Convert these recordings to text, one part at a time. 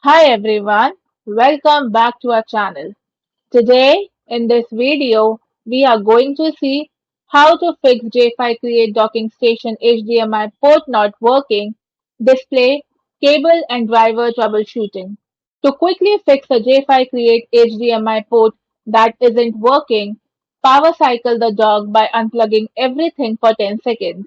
Hi everyone, welcome back to our channel. Today in this video, we are going to see how to fix J5Create docking station HDMI port not working, display, cable and driver troubleshooting. To quickly fix a J5Create HDMI port that isn't working, power cycle the dock by unplugging everything for 10 seconds.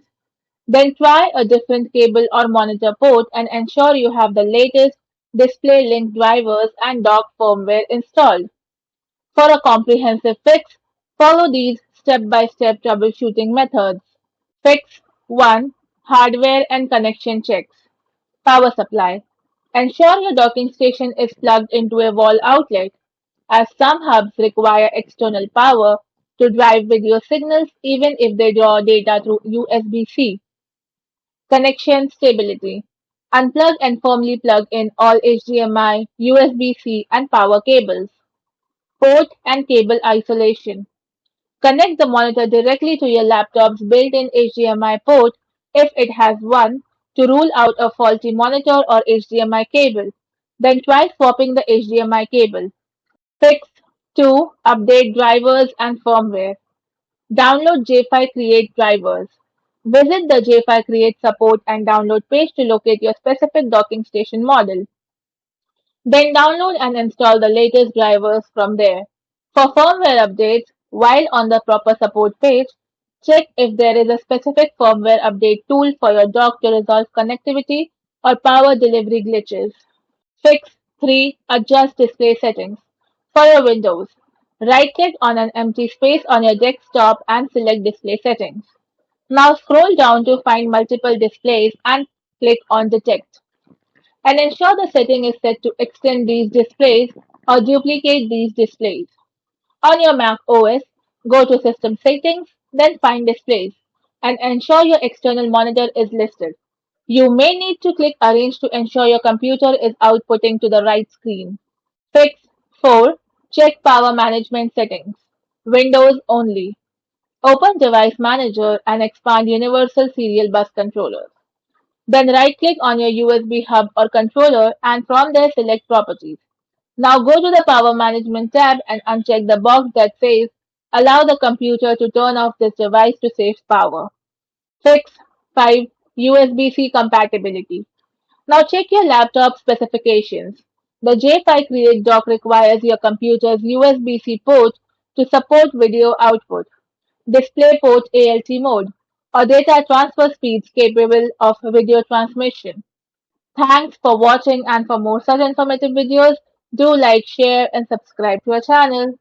Then try a different cable or monitor port and ensure you have the latest display link drivers and dock firmware installed. For a comprehensive fix, follow these step-by-step troubleshooting methods. Fix 1. Hardware and connection checks. Power supply. Ensure your docking station is plugged into a wall outlet, as some hubs require external power to drive video signals even if they draw data through USB-C. Connection stability. Unplug and firmly plug in all HDMI, USB-C and power cables. Port and cable isolation. Connect the monitor directly to your laptop's built-in HDMI port if it has one to rule out a faulty monitor or HDMI cable. Then try swapping the HDMI cable. Fix 2. Update drivers and firmware. Download J5Create drivers. Visit the J5Create support and download page to locate your specific docking station model. Then download and install the latest drivers from there. For firmware updates, while on the proper support page, check if there is a specific firmware update tool for your dock to resolve connectivity or power delivery glitches. Fix 3. Adjust display settings. For your Windows, right-click on an empty space on your desktop and select Display Settings. Now scroll down to find multiple displays and click on Detect. And ensure the setting is set to extend these displays or duplicate these displays. On your Mac OS, go to System Settings, then find Displays, and ensure your external monitor is listed. You may need to click Arrange to ensure your computer is outputting to the right screen. Fix 4. Check Power Management Settings. Windows only. Open Device Manager and expand Universal Serial Bus Controller. Then right-click on your USB hub or controller and from there select Properties. Now go to the Power Management tab and uncheck the box that says Allow the computer to turn off this device to save power. Fix 5. USB-C compatibility. Now check your laptop specifications. The J5Create dock requires your computer's USB-C port to support video output, DisplayPort ALT mode, or data transfer speeds capable of video transmission. Thanks for watching, and for more such informative videos, do like, share and subscribe to our channel.